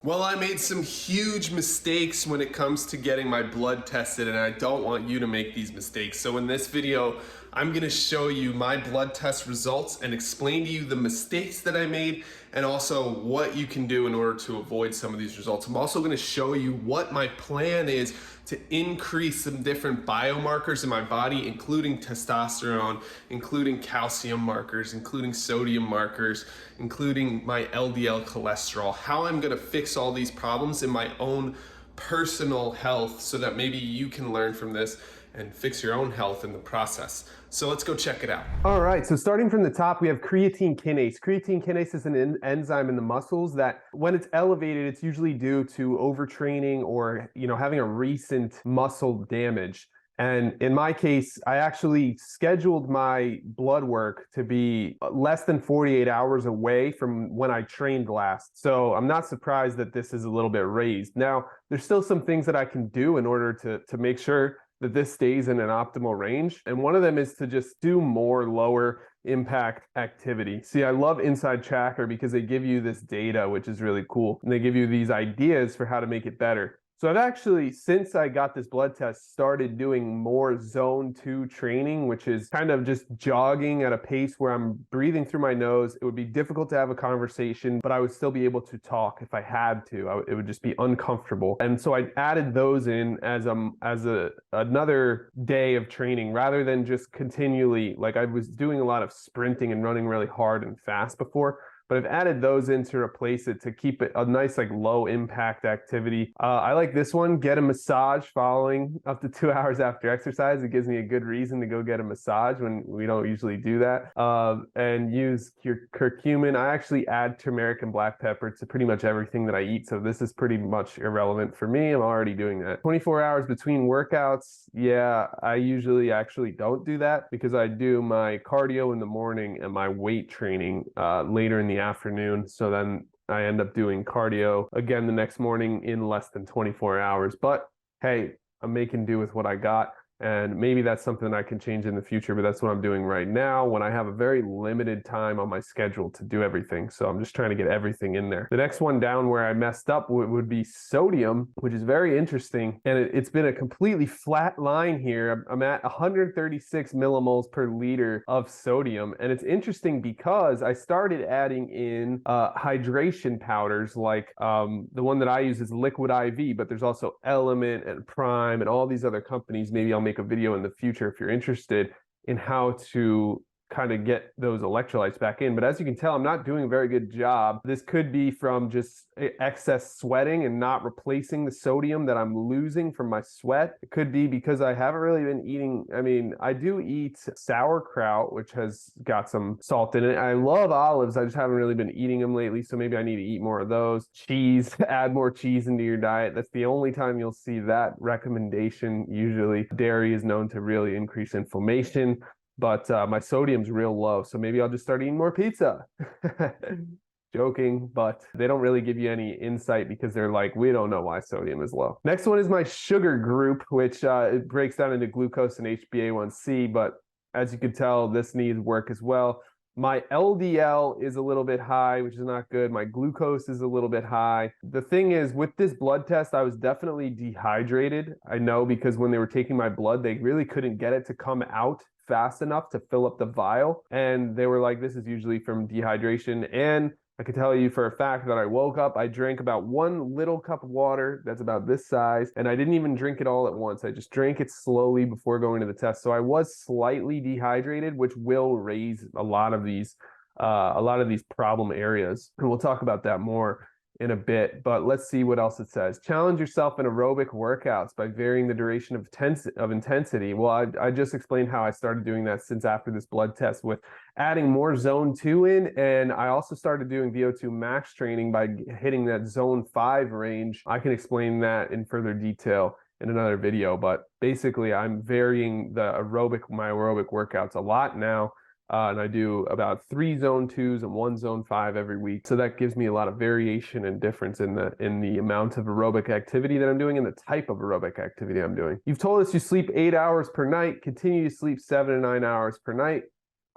Well, I made some huge mistakes when it comes to getting my blood tested, and I don't want you to make these mistakes. So in this video, I'm gonna show you my blood test results and explain to you the mistakes that I made and also what you can do in order to avoid some of these results. I'm also gonna show you what my plan is to increase some different biomarkers in my body, including testosterone, including calcium markers, including sodium markers, including my LDL cholesterol, how I'm gonna fix all these problems in my own personal health so that maybe you can learn from this and fix your own health in the process. So let's go check it out. All right, so starting from the top, we have creatine kinase. Creatine kinase is an enzyme in the muscles that when it's elevated, it's usually due to overtraining or having a recent muscle damage. And in my case, I actually scheduled my blood work to be less than 48 hours away from when I trained last. So I'm not surprised that this is a little bit raised. Now, there's still some things that I can do in order to make sure that this stays in an optimal range. And one of them is to just do more lower impact activity. See, I love Inside Tracker because they give you this data, which is really cool. And they give you these ideas for how to make it better. So I've actually, since I got this blood test, started doing more zone 2 training, which is kind of just jogging at a pace where I'm breathing through my nose. It would be difficult to have a conversation, but I would still be able to talk if I had to. It would just be uncomfortable. And so I added those in as another day of training rather than just continually, like I was doing a lot of sprinting and running really hard and fast before. But I've added those in to replace it to keep it a nice low impact activity. I like this one, get a massage following up to 2 hours after exercise. It gives me a good reason to go get a massage when we don't usually do that. And use curcumin. I actually add turmeric and black pepper to pretty much everything that I eat. So this is pretty much irrelevant for me. I'm already doing that. 24 hours between workouts. Yeah, I usually actually don't do that because I do my cardio in the morning and my weight training later in the afternoon. So then I end up doing cardio again the next morning in less than 24 hours. But hey, I'm making do with what I got. And maybe that's something I can change in the future, but that's what I'm doing right now when I have a very limited time on my schedule to do everything. So I'm just trying to get everything in there. The next one down where I messed up would be sodium, which is very interesting. And it's been a completely flat line here. I'm at 136 millimoles per liter of sodium. And it's interesting because I started adding in hydration powders like the one that I use is Liquid IV, but there's also Element and Prime and all these other companies. Maybe I'll make a video in the future if you're interested in how to kind of get those electrolytes back in. But as you can tell, I'm not doing a very good job. This could be from just excess sweating and not replacing the sodium that I'm losing from my sweat. It could be because I haven't really been eating. I mean, I do eat sauerkraut, which has got some salt in it. I love olives. I just haven't really been eating them lately. So maybe I need to eat more of those. Cheese, add more cheese into your diet. That's the only time you'll see that recommendation. Usually dairy is known to really increase inflammation. But my sodium's real low, so maybe I'll just start eating more pizza. Joking, but they don't really give you any insight because they're like, we don't know why sodium is low. Next one is my sugar group, which it breaks down into glucose and HbA1c, but as you can tell, this needs work as well. My LDL is a little bit high, which is not good. My glucose is a little bit high. The thing is, with this blood test, I was definitely dehydrated. I know because when they were taking my blood, they really couldn't get it to come out fast enough to fill up the vial. And they were like, this is usually from dehydration. And I can tell you for a fact that I woke up, I drank about 1 little cup of water that's about this size, and I didn't even drink it all at once. I just drank it slowly before going to the test. So I was slightly dehydrated, which will raise a lot of these problem areas. And we'll talk about that more in a bit, but let's see what else it says. Challenge yourself in aerobic workouts by varying the duration of intensity. Well, I just explained how I started doing that since after this blood test with adding more zone 2 in, and I also started doing VO2 max training by hitting that zone 5 range. I can explain that in further detail in another video, but basically I'm varying my aerobic workouts a lot now. And I do about 3 zone 2s and 1 zone 5 every week. So that gives me a lot of variation and difference in the amount of aerobic activity that I'm doing and the type of aerobic activity I'm doing. You've told us you sleep 8 hours per night, continue to sleep 7 to 9 hours per night.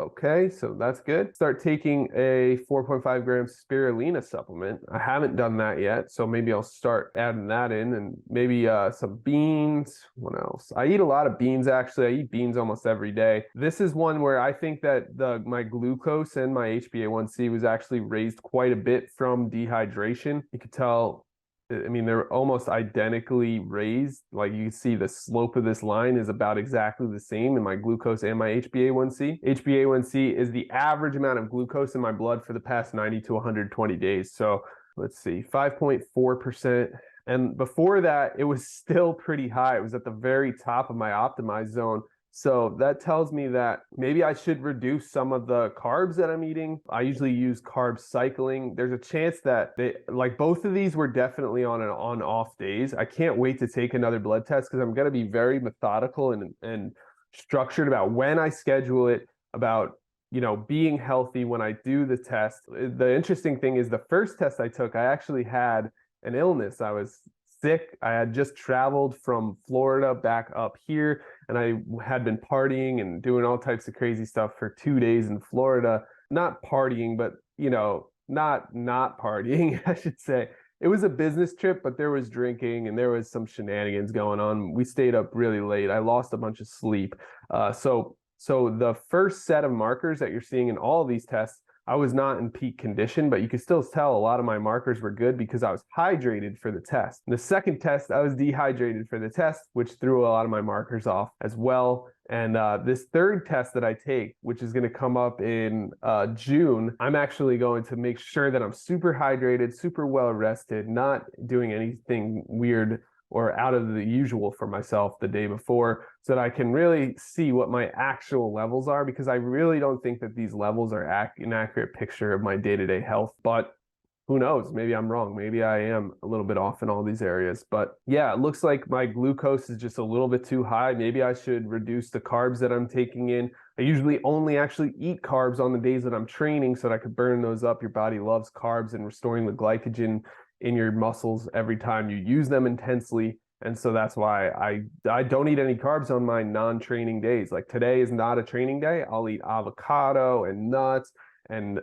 Okay, so that's good. Start taking a 4.5 gram spirulina supplement. I haven't done that yet, so maybe I'll start adding that in, and maybe some beans. What else? I eat a lot of beans, actually. I eat beans almost every day. This is one where I think that my glucose and my HbA1c was actually raised quite a bit from dehydration. You could tell, I mean, they're almost identically raised. Like you can see the slope of this line is about exactly the same in my glucose and my HbA1c. HbA1c is the average amount of glucose in my blood for the past 90 to 120 days. So let's see, 5.4%. And before that, it was still pretty high. It was at the very top of my optimized zone. So that tells me that maybe I should reduce some of the carbs that I'm eating. I usually use carb cycling. There's a chance that like both of these were definitely on on-off days. I can't wait to take another blood test because I'm going to be very methodical and structured about when I schedule it, about being healthy when I do the test. The interesting thing is the first test I took, I actually had an illness. I was sick. I had just traveled from Florida back up here, and I had been partying and doing all types of crazy stuff for 2 days in Florida. Not partying, but not partying, I should say. It was a business trip, but there was drinking and there was some shenanigans going on. We stayed up really late. I lost a bunch of sleep. So the first set of markers that you're seeing in all of these tests, I was not in peak condition, but you could still tell a lot of my markers were good because I was hydrated for the test. The second test, I was dehydrated for the test, which threw a lot of my markers off as well. And this third test that I take, which is going to come up in June, I'm actually going to make sure that I'm super hydrated, super well rested, not doing anything weird or out of the usual for myself the day before, so that I can really see what my actual levels are, because I really don't think that these levels are an accurate picture of my day-to-day health. But who knows? Maybe I'm wrong. Maybe I am a little bit off in all these areas. But yeah, it looks like my glucose is just a little bit too high. Maybe I should reduce the carbs that I'm taking in. I usually only actually eat carbs on the days that I'm training so that I could burn those up. Your body loves carbs and restoring the glycogen in your muscles every time you use them intensely. And so that's why I don't eat any carbs on my non-training days. Like today is not a training day. I'll eat avocado and nuts and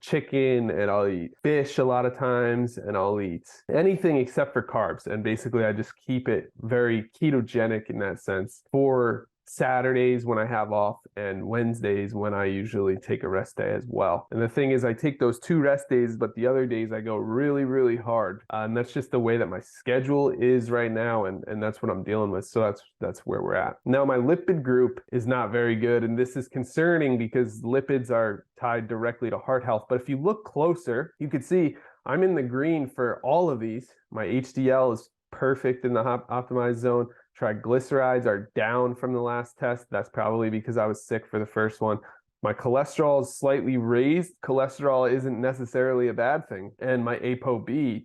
chicken, and I'll eat fish a lot of times, and I'll eat anything except for carbs. And basically I just keep it very ketogenic in that sense for Saturdays when I have off and Wednesdays when I usually take a rest day as well. And the thing is, I take those 2 rest days, but the other days I go really, really hard. And that's just the way that my schedule is right now. And that's what I'm dealing with. So that's where we're at. Now, my lipid group is not very good. And this is concerning because lipids are tied directly to heart health. But if you look closer, you could see I'm in the green for all of these. My HDL is perfect in the optimized zone. Triglycerides are down from the last test. That's probably because I was sick for the first one. My cholesterol is slightly raised. Cholesterol isn't necessarily a bad thing. And my ApoB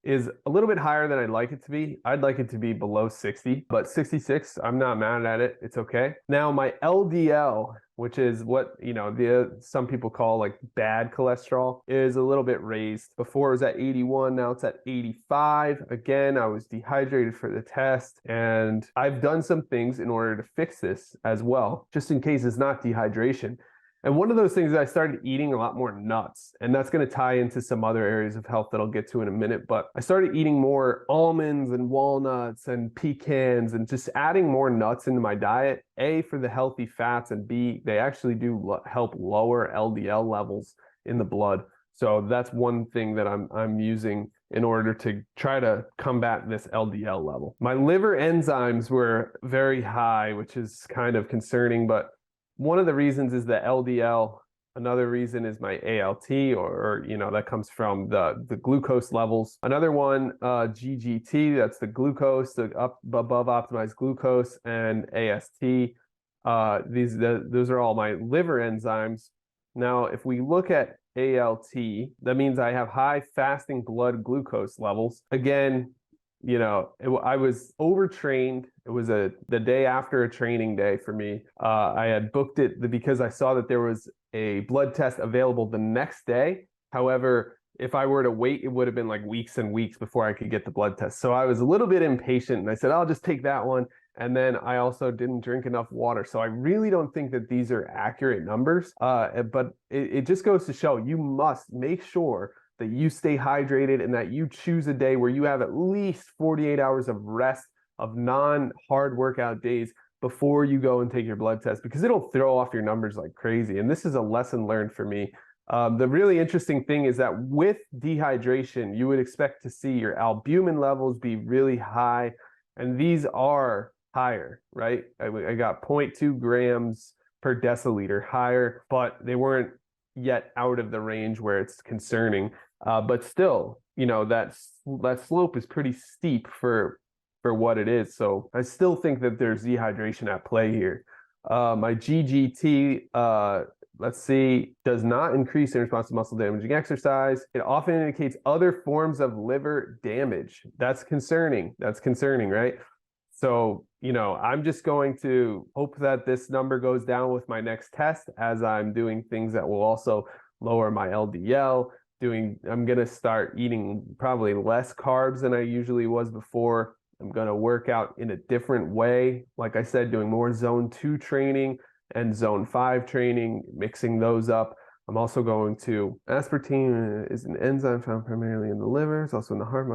is a little bit higher than I'd like it to be. I'd like it to be below 60, but 66, I'm not mad at it. It's okay. Now my LDL, which is what, some people call like bad cholesterol, is a little bit raised. Before it was at 81, now it's at 85. Again, I was dehydrated for the test, and I've done some things in order to fix this as well, just in case it's not dehydration. And one of those things is I started eating a lot more nuts, and that's going to tie into some other areas of health that I'll get to in a minute. But I started eating more almonds and walnuts and pecans and just adding more nuts into my diet, A, for the healthy fats, and B, they actually do help lower LDL levels in the blood. So that's one thing that I'm using in order to try to combat this LDL level. My liver enzymes were very high, which is kind of concerning, but one of the reasons is the LDL. Another reason is my ALT, or that comes from the glucose levels. Another one, GGT, that's the glucose, the above optimized glucose, and AST. Those are all my liver enzymes. Now, if we look at ALT, that means I have high fasting blood glucose levels. Again, I was overtrained. It was the day after a training day for me. I had booked it because I saw that there was a blood test available the next day. However, if I were to wait, it would have been like weeks and weeks before I could get the blood test. So I was a little bit impatient, and I said, I'll just take that one. And then I also didn't drink enough water. So I really don't think that these are accurate numbers. But it just goes to show you must make sure that you stay hydrated and that you choose a day where you have at least 48 hours of rest, of non-hard workout days before you go and take your blood test, because it'll throw off your numbers like crazy. And this is a lesson learned for me. The really interesting thing is that with dehydration, you would expect to see your albumin levels be really high, and these are higher, right? I got 0.2 grams per deciliter higher, but they weren't yet out of the range where it's concerning. But still, that slope is pretty steep for what it is. So I still think that there's dehydration at play here. My GGT, let's see, does not increase in response to muscle damaging exercise. It often indicates other forms of liver damage. That's concerning. That's concerning, right? So, I'm just going to hope that this number goes down with my next test, as I'm doing things that will also lower my LDL. I'm going to start eating probably less carbs than I usually was before. I'm going to work out in a different way. Like I said, doing more zone 2 training and zone 5 training, mixing those up. I'm also going to, aspartame is an enzyme found primarily in the liver. It's also in the heart.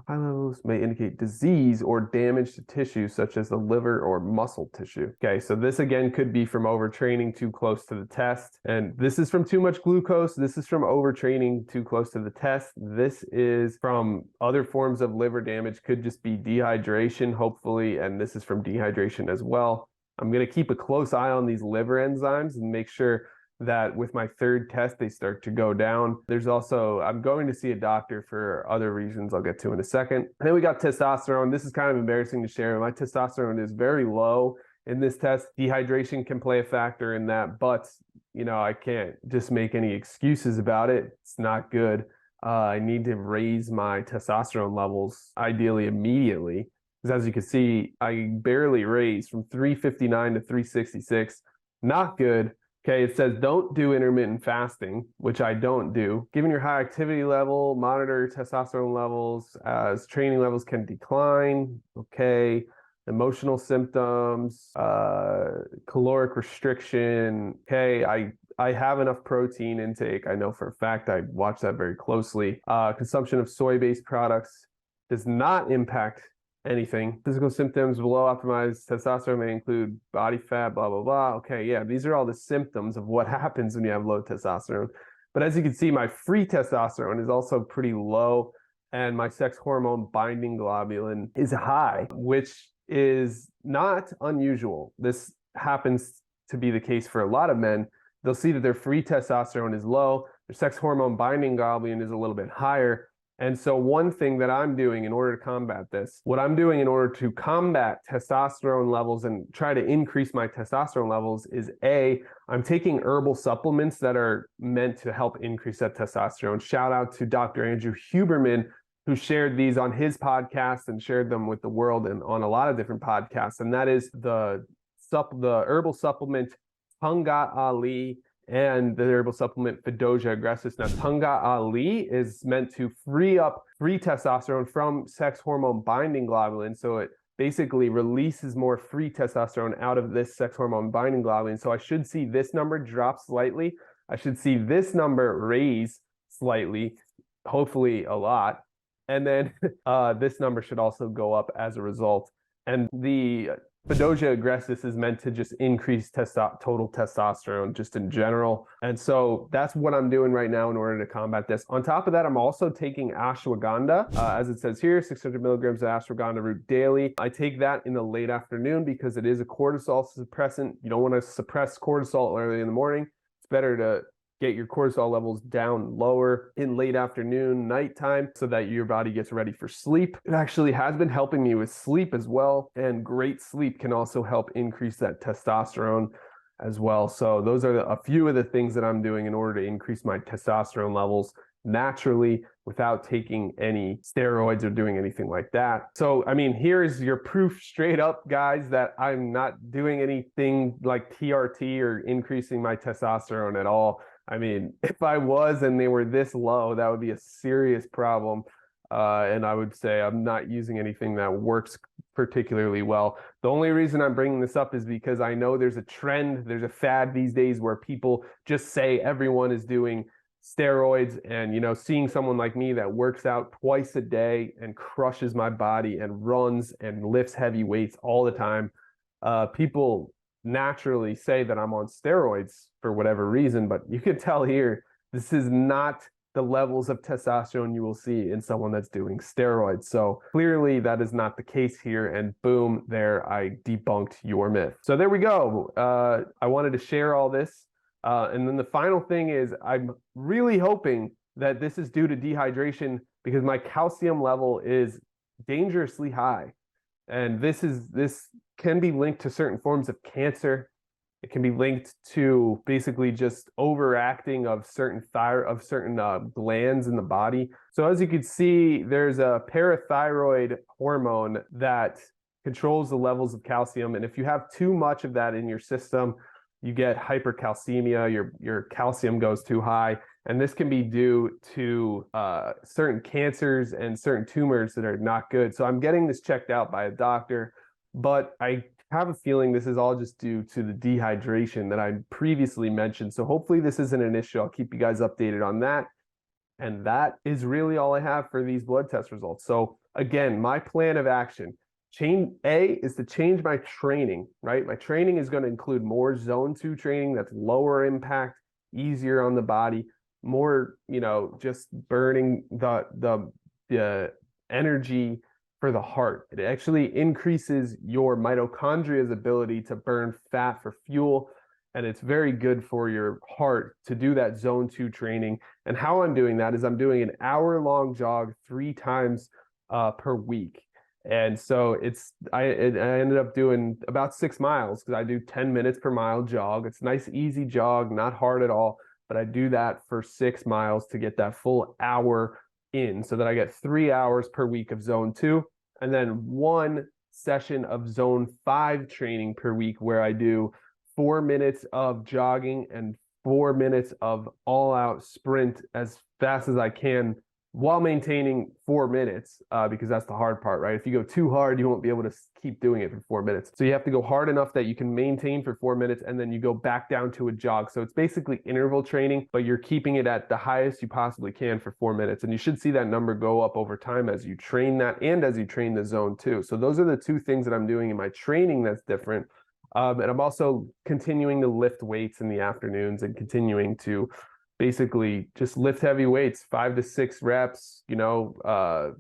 High levels may indicate disease or damage to tissue such as the liver or muscle tissue. Okay, so this again could be from overtraining too close to the test. And this is from too much glucose. This is from overtraining too close to the test. This is from other forms of liver damage, could just be dehydration, hopefully. And this is from dehydration as well. I'm going to keep a close eye on these liver enzymes and make sure that with my third test, they start to go down. There's also, I'm going to see a doctor for other reasons I'll get to in a second. And then we got testosterone. This is kind of embarrassing to share. My testosterone is very low in this test. Dehydration can play a factor in that, but I can't just make any excuses about it. It's not good. I need to raise my testosterone levels ideally immediately. Because as you can see, I barely raised from 359 to 366. Not good. Okay, it says don't do intermittent fasting, which I don't do. Given your high activity level, monitor your testosterone levels as training levels can decline. Okay, emotional symptoms, caloric restriction. Okay, I have enough protein intake. I know for a fact. I watch that very closely. Consumption of soy-based products does not impact anything. Physical symptoms below optimized testosterone may include body fat, blah, blah, blah. Okay, yeah, these are all the symptoms of what happens when you have low testosterone. But as you can see, my free testosterone is also pretty low, and my sex hormone binding globulin is high, which is not unusual. This happens to be the case for a lot of men. They'll see that their free testosterone is low, their sex hormone binding globulin is a little bit higher. And so one thing that I'm doing in order to combat this, what I'm doing in order to combat testosterone levels and try to increase my testosterone levels is I'm taking herbal supplements that are meant to help increase that testosterone. Shout out to Dr. Andrew Huberman, who shared these on his podcast and shared them with the world and on a lot of different podcasts. And that is the herbal supplement Tunga Ali and the herbal supplement Fedoja agressus. Now, Tunga Ali is meant to free up free testosterone from sex hormone binding globulin. So it basically releases more free testosterone out of this sex hormone binding globulin. So I should see this number drop slightly. I should see this number raise slightly, hopefully a lot. And then this number should also go up as a result. And the Fedoja agressus is meant to just increase total testosterone just in general. And so that's what I'm doing right now in order to combat this. On top of that, I'm also taking ashwagandha, as it says here, 600 milligrams of ashwagandha root daily. I take that in the late afternoon because it is a cortisol suppressant. You don't want to suppress cortisol early in the morning. It's better to get your cortisol levels down lower in late afternoon, nighttime, so that your body gets ready for sleep. It actually has been helping me with sleep as well, and great sleep can also help increase that testosterone as well. So those are a few of the things that I'm doing in order to increase my testosterone levels naturally without taking any steroids or doing anything like that. So, I mean, here's your proof straight up, guys, that I'm not doing anything like TRT or increasing my testosterone at all. I mean, if I was and they were this low, that would be a serious problem. And I would say I'm not using anything that works particularly well. The only reason I'm bringing this up is because I know there's a trend, there's a fad these days where people just say everyone is doing steroids, and you know, seeing someone like me that works out twice a day and crushes my body and runs and lifts heavy weights all the time, people naturally say that I'm on steroids for whatever reason, but you can tell here, this is not the levels of testosterone you will see in someone that's doing steroids. So clearly that is not the case here, and boom, there, I debunked your myth. So there we go. I wanted to share all this. And then the final thing is, I'm really hoping that this is due to dehydration, because my calcium level is dangerously high. And this can be linked to certain forms of cancer. It can be linked to basically just overacting of certain glands in the body. So as you can see, there's a parathyroid hormone that controls the levels of calcium. And if you have too much of that in your system, you get hypercalcemia, your calcium goes too high. And this can be due to certain cancers and certain tumors that are not good. So I'm getting this checked out by a doctor, but I have a feeling this is all just due to the dehydration that I previously mentioned. So hopefully this isn't an issue. I'll keep you guys updated on that. And that is really all I have for these blood test results. So again, my plan of action, is to change my training, right? My training is going to include more zone 2 training that's lower impact, easier on the body, more, you know, just burning the energy for the heart. It actually increases your mitochondria's ability to burn fat for fuel, and it's very good for your heart to do that zone 2 training. And how I'm doing that is I'm doing an hour-long jog 3 times per week. And so I ended up doing about 6 miles, because I do 10 minutes per mile jog. It's a nice, easy jog, not hard at all, but I do that for 6 miles to get that full hour in, so that I get 3 hours per week of zone 2, and then 1 session of zone 5 training per week, where I do 4 minutes of jogging and 4 minutes of all-out sprint as fast as I can, while maintaining 4 minutes, because that's the hard part, right? If you go too hard, you won't be able to keep doing it for 4 minutes. So you have to go hard enough that you can maintain for 4 minutes, and then you go back down to a jog. So it's basically interval training, but you're keeping it at the highest you possibly can for 4 minutes. And you should see that number go up over time as you train that, and as you train the zone 2. So those are the 2 things that I'm doing in my training that's different. And I'm also continuing to lift weights in the afternoons, and continuing to basically just lift heavy weights, 5 to 6 reps, you know,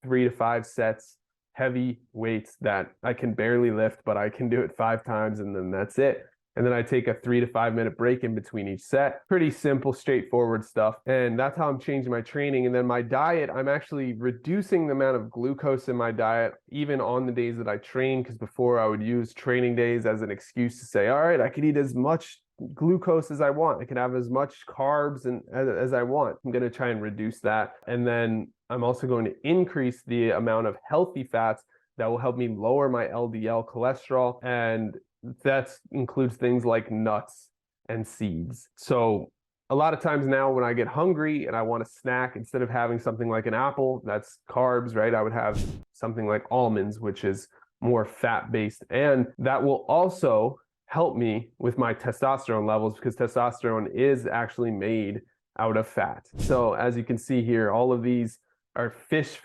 3 to 5 sets, heavy weights that I can barely lift, but I can do it 5 times, and then that's it. And then I take a 3 to 5 minute break in between each set. Pretty simple, straightforward stuff. And that's how I'm changing my training. And then my diet, I'm actually reducing the amount of glucose in my diet, even on the days that I train, because before I would use training days as an excuse to say, all right, I could eat as much glucose as I want. I can have as much carbs as I want. I'm going to try and reduce that. And then I'm also going to increase the amount of healthy fats that will help me lower my LDL cholesterol. And that includes things like nuts and seeds. So a lot of times now when I get hungry and I want a snack, instead of having something like an apple, that's carbs, right? I would have something like almonds, which is more fat-based. And that will also help me with my testosterone levels, because testosterone is actually made out of fat. So as you can see here, all of these are fish.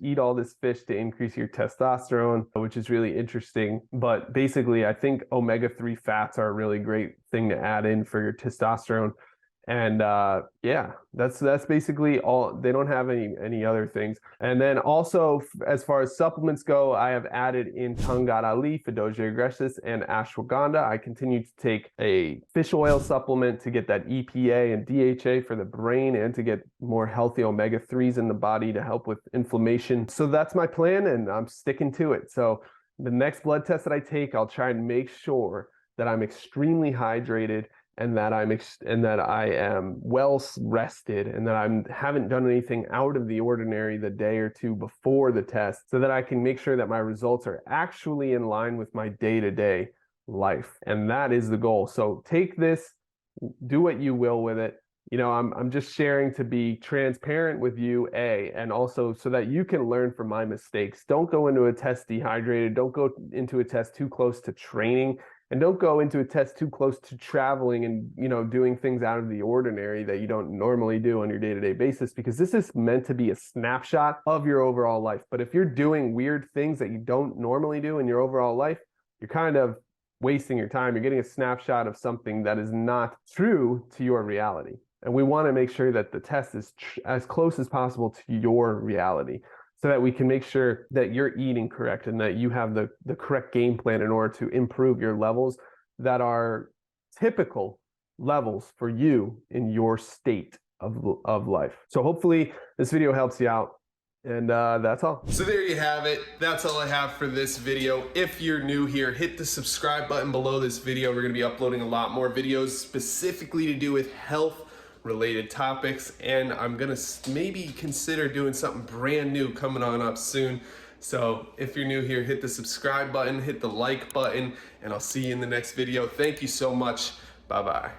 Eat all this fish to increase your testosterone, which is really interesting. But basically, I think omega-3 fats are a really great thing to add in for your testosterone. And yeah, that's basically all. They don't have any other things. And then also, as far as supplements go, I have added in Tangara, Fedosia agrestis, and ashwagandha. I continue to take a fish oil supplement to get that EPA and DHA for the brain, and to get more healthy omega-3s in the body to help with inflammation. So that's my plan, and I'm sticking to it. So the next blood test that I take, I'll try and make sure that I'm extremely hydrated, and that I am well rested, and that I haven't done anything out of the ordinary the day or two before the test, so that I can make sure that my results are actually in line with my day-to-day life. And that is the goal. So take this, do what you will with it. I'm just sharing to be transparent with you, and also so that you can learn from my mistakes. Don't go into a test dehydrated. Don't go into a test too close to training, and don't go into a test too close to traveling and, doing things out of the ordinary that you don't normally do on your day-to-day basis, because this is meant to be a snapshot of your overall life. But if you're doing weird things that you don't normally do in your overall life, you're kind of wasting your time. You're getting a snapshot of something that is not true to your reality. And we want to make sure that the test is as close as possible to your reality, so that we can make sure that you're eating correct and that you have the correct game plan in order to improve your levels that are typical levels for you in your state of life. So hopefully this video helps you out. And that's all. So there you have it. That's all I have for this video. If you're new here, hit the subscribe button below this video. We're going to be uploading a lot more videos specifically to do with health related topics, and I'm gonna maybe consider doing something brand new coming on up soon. So if you're new here, hit the subscribe button, hit the like button, and I'll see you in the next video. Thank you so much. Bye bye.